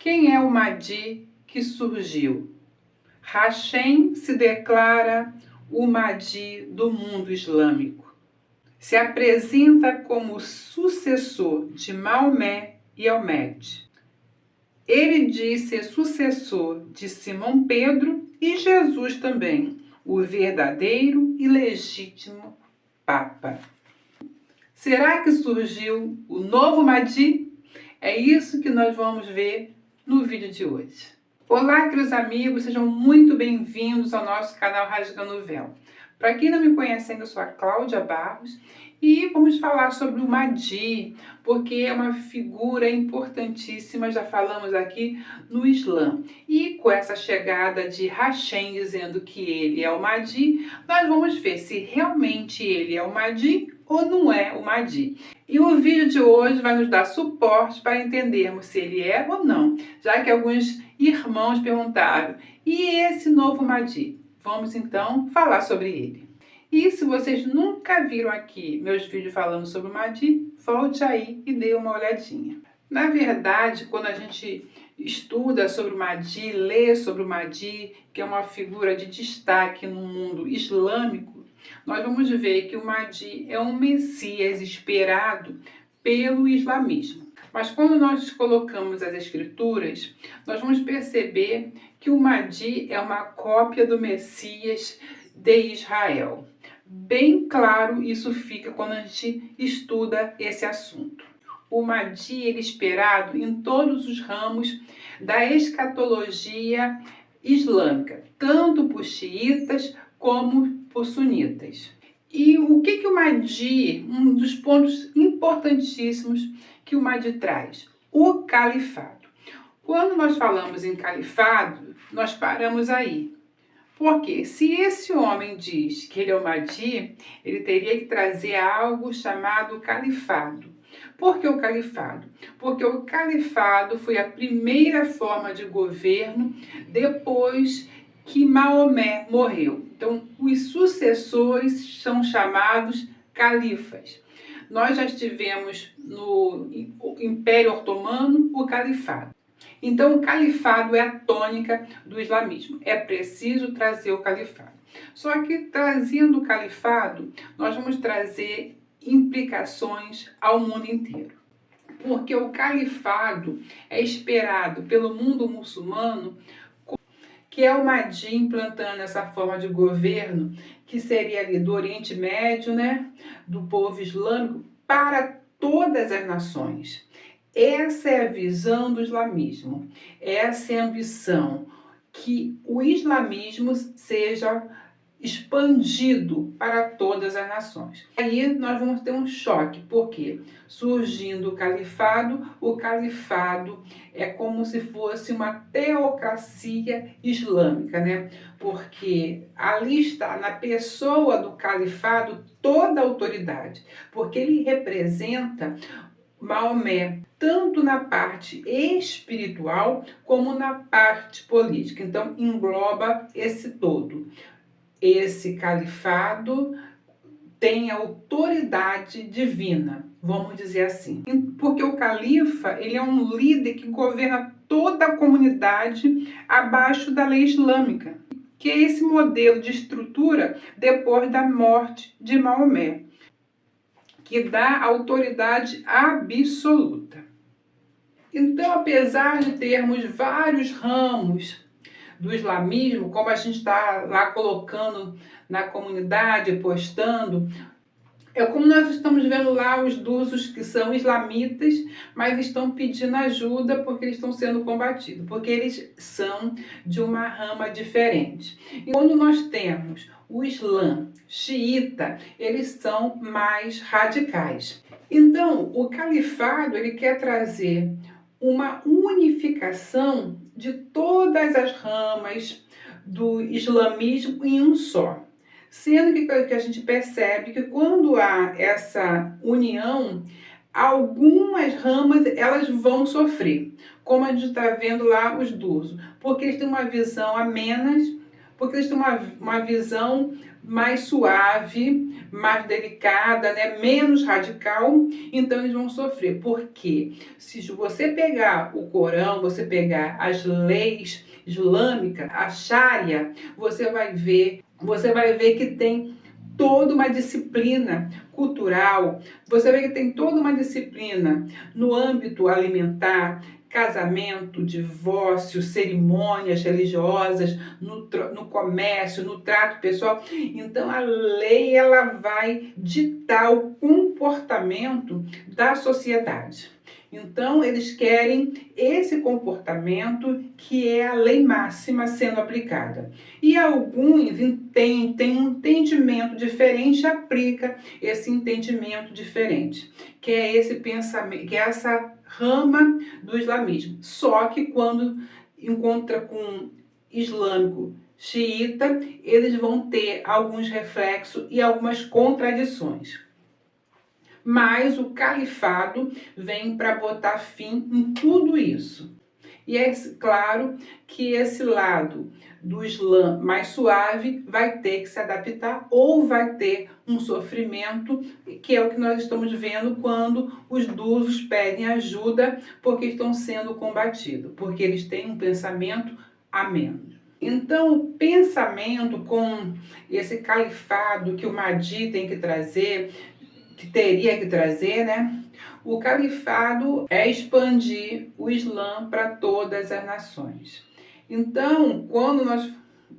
Quem é o Mahdi que surgiu? Hashem se declara o Mahdi do mundo islâmico. Se apresenta como sucessor de Maomé e Almede. Ele diz ser sucessor de Simão Pedro e Jesus também, o verdadeiro e legítimo Papa. Será que surgiu o novo Mahdi? É isso que nós vamos ver no vídeo de hoje. Olá, queridos amigos, sejam muito bem-vindos ao nosso canal Rasgando o Véu. Para quem não me conhece ainda, eu sou a Cláudia Barros e vamos falar sobre o Mahdi, porque é uma figura importantíssima, já falamos aqui no Islã. E com essa chegada de Hashem dizendo que ele é o Mahdi, nós vamos ver se realmente ele é o Mahdi ou não é o Mahdi. E o vídeo de hoje vai nos dar suporte para entendermos se ele é ou não, já que alguns irmãos perguntaram, e esse novo Mahdi? Vamos então falar sobre ele. E se vocês nunca viram aqui meus vídeos falando sobre o Mahdi, volte aí e dê uma olhadinha. Na verdade, quando a gente estuda sobre o Mahdi, lê sobre o Mahdi, que é uma figura de destaque no mundo islâmico, nós vamos ver que o Mahdi é um Messias esperado pelo islamismo. Mas quando nós colocamos as escrituras, nós vamos perceber que o Mahdi é uma cópia do Messias de Israel. Bem claro isso fica quando a gente estuda esse assunto. O Mahdi é esperado em todos os ramos da escatologia islâmica, tanto por xiitas como por sunitas. E o que o Mahdi, um dos pontos importantíssimos que o Mahdi traz? O califado. Quando nós falamos em califado, nós paramos aí. Porque se esse homem diz que ele é o Mahdi, ele teria que trazer algo chamado califado. Por que o califado? Porque o califado foi a primeira forma de governo depois que Maomé morreu. Então, os sucessores são chamados califas. Nós já tivemos no Império Otomano o califado. Então, o califado é a tônica do islamismo. É preciso trazer o califado. Só que, trazendo o califado, nós vamos trazer implicações ao mundo inteiro. Porque o califado é esperado pelo mundo muçulmano, que é o Mahdi implantando essa forma de governo, que seria ali do Oriente Médio, do povo islâmico, para todas as nações. Essa é a visão do islamismo, essa é a ambição, que o islamismo seja expandido para todas as nações. Aí nós vamos ter um choque, porque surgindo o califado é como se fosse uma teocracia islâmica, Porque ali está na pessoa do califado toda a autoridade, porque ele representa Maomé, tanto na parte espiritual como na parte política. Então, engloba esse todo. Esse califado tem autoridade divina, vamos dizer assim. Porque o califa, ele é um líder que governa toda a comunidade abaixo da lei islâmica, que é esse modelo de estrutura depois da morte de Maomé, que dá autoridade absoluta. Então, apesar de termos vários ramos do islamismo, como a gente está lá colocando na comunidade, postando, é como nós estamos vendo lá os drusos que são islamitas, mas estão pedindo ajuda porque eles estão sendo combatidos, porque eles são de uma rama diferente. E quando nós temos o Islã xiita, eles são mais radicais. Então, o califado, ele quer trazer uma unificação de todas as ramas do islamismo em um só. Sendo que a gente percebe que quando há essa união, algumas ramas elas vão sofrer, como a gente está vendo lá os drusos, porque eles têm uma visão amenas, porque eles têm uma visão mais suave, mais delicada, né? Menos radical, então eles vão sofrer. Porque se você pegar o Corão, você pegar as leis islâmicas, a Sharia, você vai ver que tem toda uma disciplina cultural, você vê que tem toda uma disciplina no âmbito alimentar, casamento, divórcio, cerimônias religiosas, no comércio, no trato pessoal. Então a lei ela vai ditar o comportamento da sociedade. Então eles querem esse comportamento que é a lei máxima sendo aplicada. E alguns têm um entendimento diferente, aplica esse entendimento diferente, que é esse pensamento, que é essa rama do islamismo. Só que quando encontra com islâmico xiita, eles vão ter alguns reflexos e algumas contradições. Mas o califado vem para botar fim em tudo isso. E é claro que esse lado do Islã mais suave vai ter que se adaptar ou vai ter um sofrimento, que é o que nós estamos vendo quando os drusos pedem ajuda porque estão sendo combatidos, porque eles têm um pensamento a menos. Então, o pensamento com esse califado que o Mahdi tem que trazer, que teria que trazer, né? O califado é expandir o Islã para todas as nações. Então,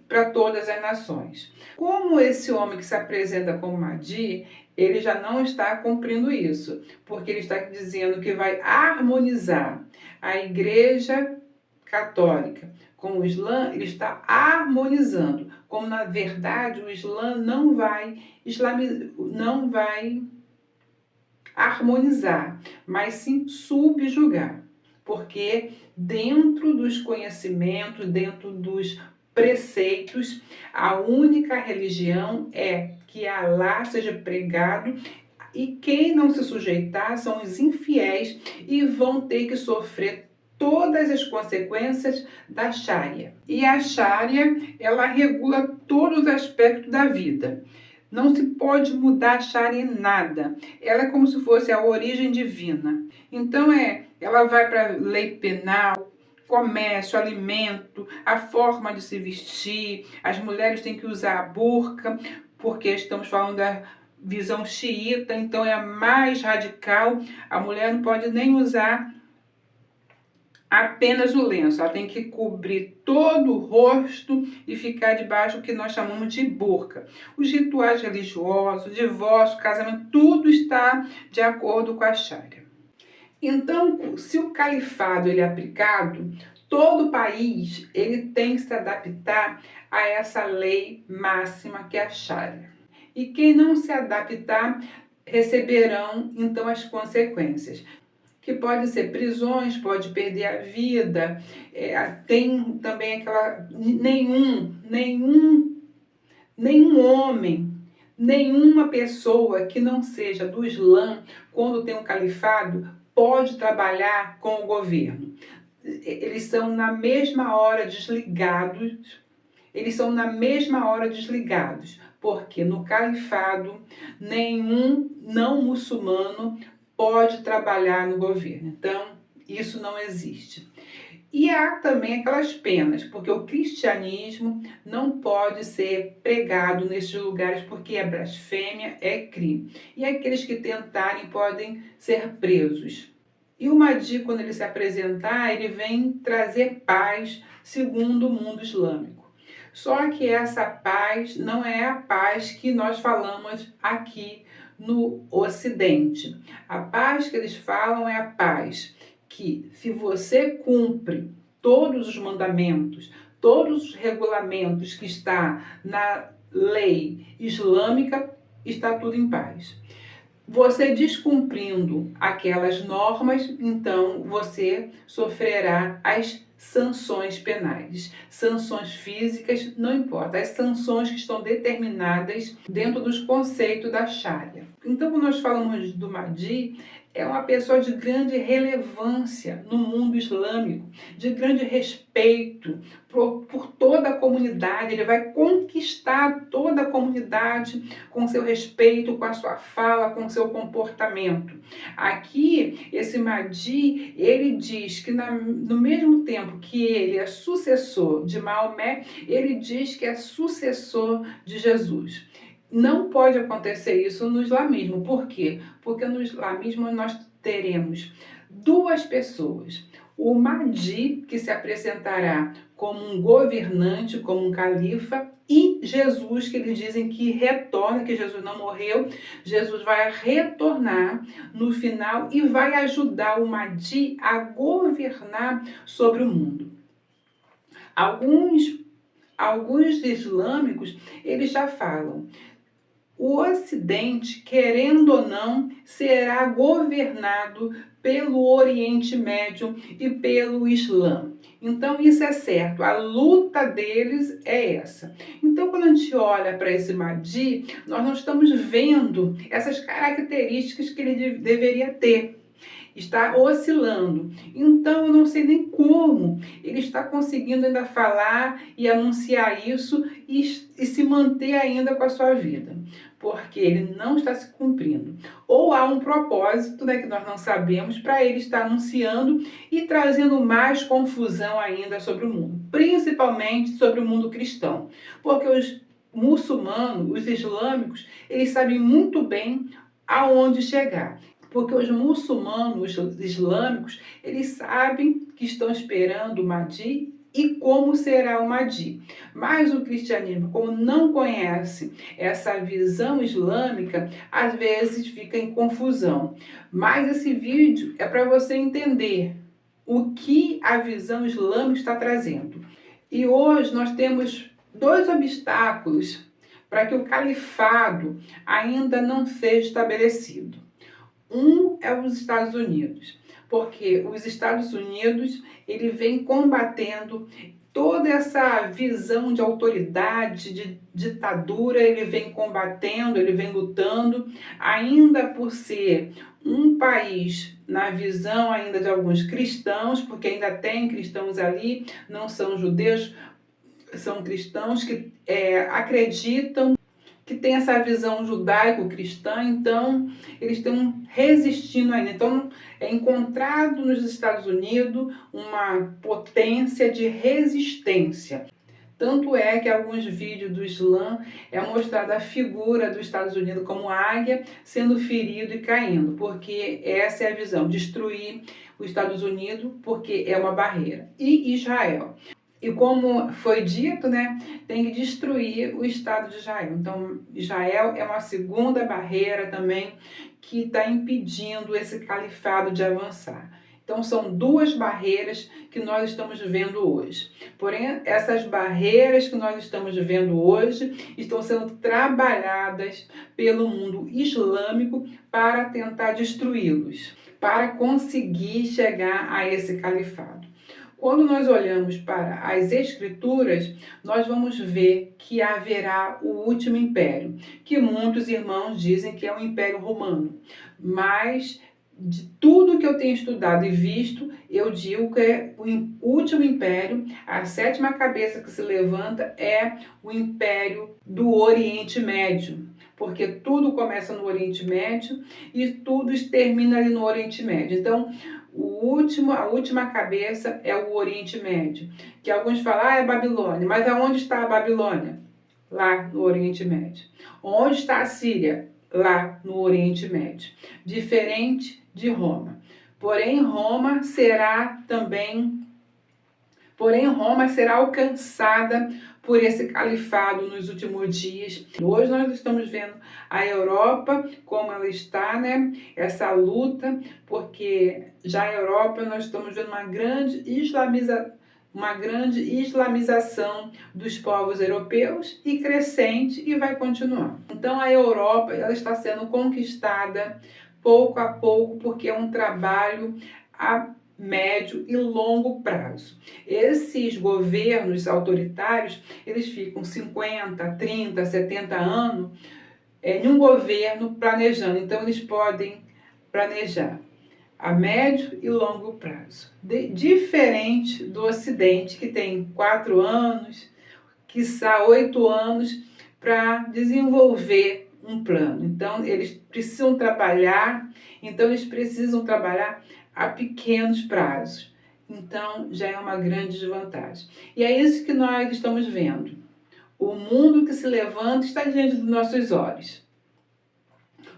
para todas as nações. Como esse homem que se apresenta como Mahdi, ele já não está cumprindo isso, porque ele está dizendo que vai harmonizar a Igreja Católica com o Islã, ele está harmonizando, como na verdade o Islã não vai harmonizar, mas sim subjugar, porque dentro dos conhecimentos, dentro dos preceitos, a única religião é que Alá seja pregado e quem não se sujeitar são os infiéis e vão ter que sofrer todas as consequências da Sharia. E a Sharia, ela regula todos os aspectos da vida. Não se pode mudar a Sharia em nada. Ela é como se fosse a origem divina. Então ela vai para a lei penal, comércio, alimento, a forma de se vestir. As mulheres têm que usar a burca, porque estamos falando da visão xiita, então é a mais radical. A mulher não pode nem usar apenas o lenço, ela tem que cobrir todo o rosto e ficar debaixo do que nós chamamos de burca. Os rituais religiosos, divórcio, casamento, tudo está de acordo com a Sharia. Então, se o califado ele é aplicado, todo o país ele tem que se adaptar a essa lei máxima que é a Sharia. E quem não se adaptar receberão então as consequências, que pode ser prisões, pode perder a vida, tem também aquela nenhum homem, nenhuma pessoa que não seja do Islã, quando tem um califado, pode trabalhar com o governo. Eles são na mesma hora desligados, porque no califado nenhum não muçulmano pode trabalhar no governo. Então, isso não existe. E há também aquelas penas, porque o cristianismo não pode ser pregado nesses lugares porque é blasfêmia, é crime. E aqueles que tentarem podem ser presos. E o Mahdi, quando ele se apresentar, ele vem trazer paz segundo o mundo islâmico. Só que essa paz não é a paz que nós falamos aqui no Ocidente. A paz que eles falam é a paz que, se você cumpre todos os mandamentos, todos os regulamentos que está na lei islâmica, está tudo em paz. Você descumprindo aquelas normas, então você sofrerá as sanções penais, sanções físicas, não importa, as sanções que estão determinadas dentro dos conceitos da Sharia. Então, quando nós falamos do Mahdi, é uma pessoa de grande relevância no mundo islâmico, de grande respeito por toda a comunidade. Ele vai conquistar toda a comunidade com seu respeito, com a sua fala, com seu comportamento. Aqui, esse Mahdi, ele diz que no mesmo tempo que ele é sucessor de Maomé, ele diz que é sucessor de Jesus. Não pode acontecer isso no islamismo. Por quê? Porque no islamismo nós teremos duas pessoas. O Mahdi, que se apresentará como um governante, como um califa, e Jesus, que eles dizem que retorna, que Jesus não morreu, Jesus vai retornar no final e vai ajudar o Mahdi a governar sobre o mundo. Alguns islâmicos, eles já falam: o Ocidente, querendo ou não, será governado pelo Oriente Médio e pelo Islã. Então isso é certo, a luta deles é essa. Então quando a gente olha para esse Mahdi, nós não estamos vendo essas características que ele deveria ter. Está oscilando. Então, eu não sei nem como ele está conseguindo ainda falar e anunciar isso e se manter ainda com a sua vida, porque ele não está se cumprindo. Ou há um propósito, né, que nós não sabemos, para ele estar anunciando e trazendo mais confusão ainda sobre o mundo, principalmente sobre o mundo cristão, porque os muçulmanos, os islâmicos, eles sabem muito bem aonde chegar. Porque os muçulmanos, os islâmicos, eles sabem que estão esperando o Mahdi e como será o Mahdi. Mas o cristianismo, como não conhece essa visão islâmica, às vezes fica em confusão. Mas esse vídeo é para você entender o que a visão islâmica está trazendo. E hoje nós temos dois obstáculos para que o califado ainda não seja estabelecido. Um é os Estados Unidos, porque os Estados Unidos ele vem combatendo toda essa visão de autoridade, de ditadura, ele vem combatendo, ele vem lutando, ainda por ser um país na visão ainda de alguns cristãos, porque ainda tem cristãos ali, não são judeus, são cristãos que acreditam que tem essa visão judaico-cristã, então eles estão resistindo ainda. Então é encontrado nos Estados Unidos uma potência de resistência. Tanto é que alguns vídeos do Islã é mostrada a figura dos Estados Unidos como águia sendo ferido e caindo, porque essa é a visão, destruir os Estados Unidos porque é uma barreira. E Israel. E como foi dito, né, tem que destruir o Estado de Israel. Então, Israel é uma segunda barreira também que está impedindo esse califado de avançar. Então, são duas barreiras que nós estamos vendo hoje. Porém, essas barreiras que nós estamos vendo hoje estão sendo trabalhadas pelo mundo islâmico para tentar destruí-los, para conseguir chegar a esse califado. Quando nós olhamos para as Escrituras, nós vamos ver que haverá o último império, que muitos irmãos dizem que é o Império Romano. Mas, de tudo que eu tenho estudado e visto, eu digo que é o último império, a sétima cabeça que se levanta é o Império do Oriente Médio. Porque tudo começa no Oriente Médio e tudo termina ali no Oriente Médio. Então, a última cabeça é o Oriente Médio, que alguns falam, é Babilônia, mas aonde está a Babilônia? Lá no Oriente Médio. Onde está a Síria? Lá no Oriente Médio. Diferente de Roma. Porém, Roma será alcançada por esse califado nos últimos dias. Hoje nós estamos vendo a Europa como ela está, né? Essa luta, porque já a Europa nós estamos vendo uma grande islamização dos povos europeus e crescente e vai continuar. Então a Europa ela está sendo conquistada pouco a pouco porque é um trabalho a médio e longo prazo. Esses governos autoritários, eles ficam 50, 30, 70 anos em um governo planejando. Então, eles podem planejar a médio e longo prazo. Diferente do Ocidente, que tem 4 anos, quiçá 8 anos, para desenvolver um plano. Então, eles precisam trabalhar a pequenos prazos. Então, já é uma grande desvantagem. E é isso que nós estamos vendo. O mundo que se levanta está diante dos nossos olhos.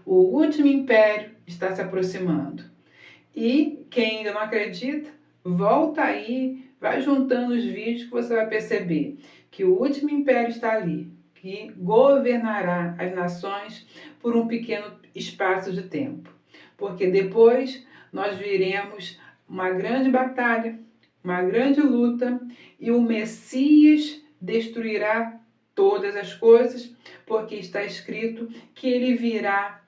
O último império está se aproximando. E quem ainda não acredita, volta aí, vai juntando os vídeos que você vai perceber que o último império está ali, que governará as nações por um pequeno espaço de tempo. Porque depois nós viremos uma grande batalha, uma grande luta, e o Messias destruirá todas as coisas, porque está escrito que ele virá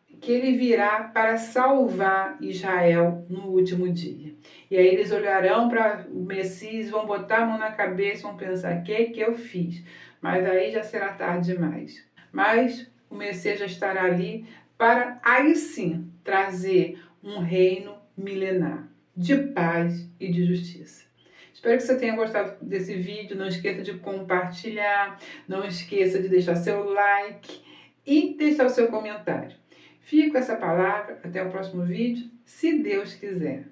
para salvar Israel no último dia. E aí eles olharão para o Messias, vão botar a mão na cabeça, vão pensar, o que eu fiz? Mas aí já será tarde demais. Mas o Messias já estará ali para, aí sim, trazer um reino milenar de paz e de justiça. Espero que você tenha gostado desse vídeo. Não esqueça de compartilhar, não esqueça de deixar seu like e deixar o seu comentário. Fico com essa palavra, até o próximo vídeo, se Deus quiser.